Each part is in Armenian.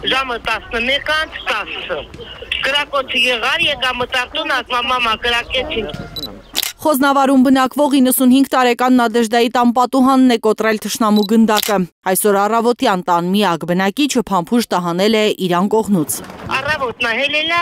ժամը 11:10 կրակոցի եղար, եկա մտարտուն, ասма մամա կրակեցին։ Խոզնավարում բնակվող 95 տարեկան Նադեժդայի տան պատուհանն է կոտրել թշնամու գնդակը։ Այսօր առավոտյան տան միակ բնակիչը փամփուշտը հանել է իրան կողնուց։ Առավոտնա հելելա,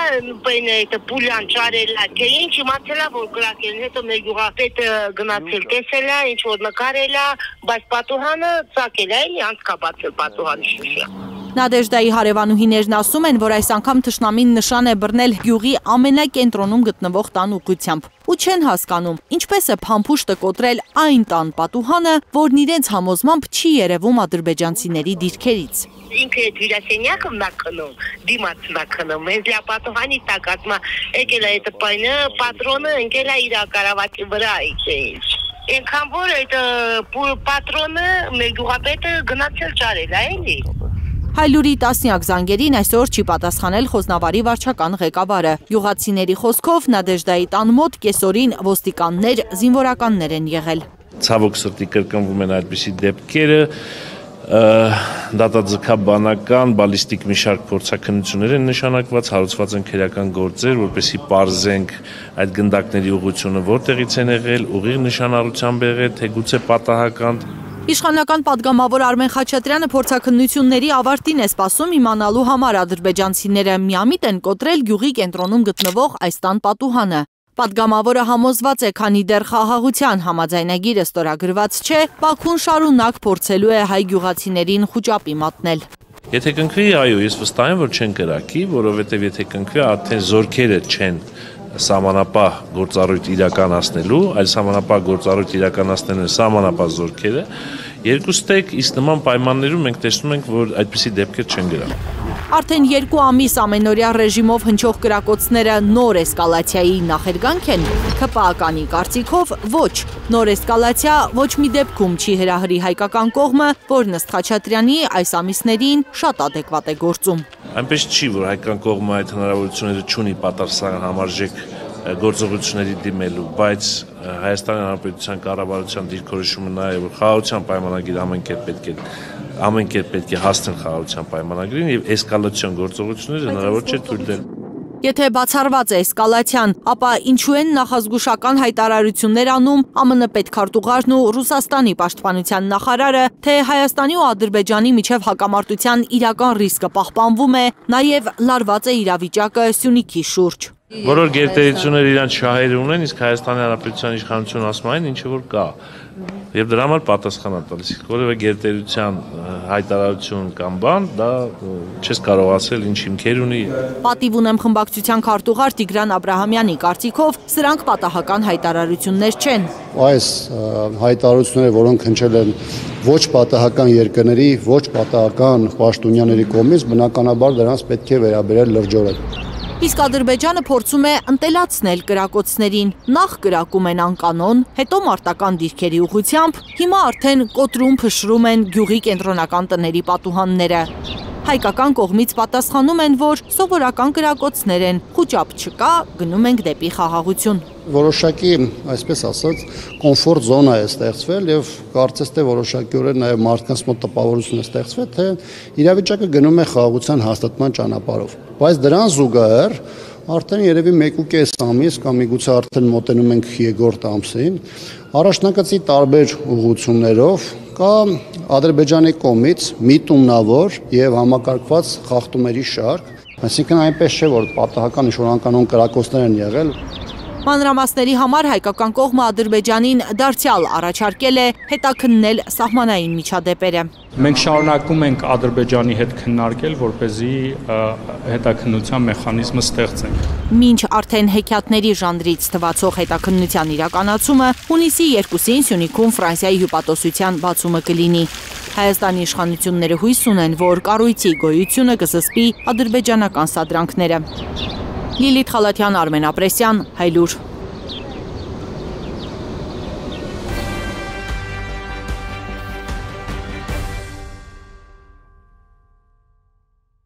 պուլյան չարելա, թե ինչ իմացելա, որ կրակել, հետո մեր գյուղապետը գնացել տեսելա, ինչ որ նկարելա, բայց պատուհանը ծակել է, էլի անցկաբացել պատուհանի շիշը։ Նադեժդայի հարևանուհիներն ասում են, որ այս անգամ թշնամին նշան է բռնել գյուղի ամենակենտրոնում գտնվող տան ուղղությամբ ու չեն հասկանում, ինչպես է փամփուշտը կոտրել այն տան պատուհանը, որն իրենց համոզմամբ չի երևում ադրբեջանցիների դիրքերից։ Ինքը այդ հյուրասենյակը մաքնում, դիմաց մաքնում, հենց լա պատուհանի տակածմա եկել է այդ պայնը, պատրոնը ընկել է իր կարավատի վրա, ինչ։ Ենքան որ այդ պատրոնը մեր գյուղապետը գնացել ճարել է, էլի։ Հայլուրի տասնյակ զանգերին այսօր չի պատասխանել Խոզնավարի վարչական ղեկավարը։ Գյուղացիների խոսքով Նադեժդայի տան մոտ կեսօրին ոստիկաններ, զինվորականներ են եղել։ Ցավոք սրտի կրկնվում են այդպիսի դեպքերը, դատաձգաբանական, բալիստիկ մի շարք փորձաքննություններ են նշանակված, հարուցված են քրեական գործեր, որպեսզի պարզենք այդ գնդակների ուղղությունը որտեղից են եղել, ուղիղ նշանառությամբ եղել, թե գուցե պատահական։ Իշխանական падգամավոր Արմեն Խաչատրյանը փորձաքննությունների ավարտին է սպասում իմանալու համար ադրբեջանցիները միամիտ են կոտրել գյուղի կենտրոնում գտնվող այս տան պատուհանը։ Падգամավորը համոզված է, քանի դեռ խաղաղության համաձայնագիրը ստորագրված չէ, Բաքուն շարունակ փորձելու է հայ գյուղացիներին խուճապի մատնել։ Եթե կնքվի, այո, ես վստահ եմ, որ չեն կրակի, որովհետև եթե կնքվի, արդեն զորքերը չեն սահմանապահ գործառույթ իրականացնելու, այլ սահմանապահ գործառույթ իրականացնելու են սահմանապահ զորքերը, երկուստեք ըստ նման պայմաններում մենք տեսնում ենք, որ այդպիսի դեպքեր չեն գրավում։ Արդեն 2 ամիս ամենօրյա ռեժիմով հնչող կրակոցները նոր էսկալացիայի նախերգանք են։ ՔՊԱ-կանի կարծիքով ոչ, նոր էսկալացիա ոչ մի դեպքում չի հրահրի հայկական կողմը, որն ըստ Խաչատրյանի այս ամիսներին շատ ադեկվատ է գործում։ Այնպես չի, որ հայկական կողմը այդ հնարավորությունները չունի պատասխան համարժեք գործողությունների դիմելու, բայց Հայաստանի Հանրապետության կառավարության դիրքորոշումը նա է, որ խաղաղության պայմանագիրը ամեն կերպ պետք է հասնեն խաղաղության պայմանագրին եւ էսկալացիոն գործողությունները հնարավոր չէ թույլ տալ։ Եթե բացառված է էսկալացիան, ապա ինչու են նախազգուշական հայտարարություններ անում ԱՄՆ պետքարտուղարն ու Ռուսաստանի պաշտպանության նախարարը, թե Հայաստանի ու Ադրբեջանի միջև հակամարտության իրական ռիսկը պահպանվում է, նաև լարված է իրավիճակը Սյունիքի շուրջ։ Բոլոր գերտերությունները իրանց շահերը ունեն, իսկ Հայաստանի Հանրապետության իշխանությունը ասում այն, ինչը որ կա։ Եվ դրա համար պատասխան է տալիս։ Որևէ գերտերության հայտարարություն կամ բան, դա չես կարող ասել ինչ հիմքեր ունի։ Պատիվ ունեմ խմբակցության քարտուղար Տիգրան Աբրահամյանի կարծիքով սրանք պատահական հայտարարություններ չեն։ Այս հայտարարությունները, որոնք հնչել են ոչ պատահական երկրների, ոչ պատահական պաշտոնյաների կողմից, բնականաբար դրանց պետք է վերաբերել լրջորեն։ Իսկ Ադրբեջանը փորձում է ընտելացնել կրակոցներին, նախ կրակում են անկանոն, հետո մարտական դիրքերի ուղղությամբ, հիմա արդեն կոտրում փշրում են գյուղի կենտրոնական տների պատուհանները։ Հայկական կողմից պատասխանում են, որ սովորական կրակոցներ են, խուճապ չկա, գնում ենք դեպի խաղաղություն։ Որոշակի, այսպես ասած, կոմֆորտ զոնա է ստեղծվել եւ կարծես թե որոշակիորեն նաեւ մարդկանց մոտ տպավորություն է ստեղծվել, թե իրավիճակը գնում է խաղաղության հաստատման ճանապարհով։ Բայց դրան զուգահեռ արդեն երևի 1.5 ամիս կամ միգուցե արդեն մոտենում ենք 3-րդ ամսին, առաջնակցի տարբեր ուղղություններով կա Ադրբեջանի կողմից միտումնավոր եւ համակարգված խախտումների շարք, այսինքն այնպես չէ, որ պատահական ինչ-որ անկանոն կրակոցներ են եղել։ Մանրամասների համար հայկական կողմը Ադրբեջանին դարձյալ առաջարկել է հետաքննել սահմանային միջադեպերը։ Մենք շարունակում ենք Ադրբեջանի հետ քննարկել, որպեսզի հետաքննության մեխանիզմը ստեղծենք։ Մինչ արդեն հեքիաթների ժանրից թվացող հետաքննության իրականացումը հունիսի 2-ին Սյունիքում Ֆրանսիայի հյուպատոսության բացումը կլինի։ Հայաստանի իշխանությունները հույս ունեն, որ կառույցի գոյությունը կզսպի ադրբեջանական սադրանքները։ Լիլիթ Խալաթյան, Արմեն Ապրեսյան, Հայլուր։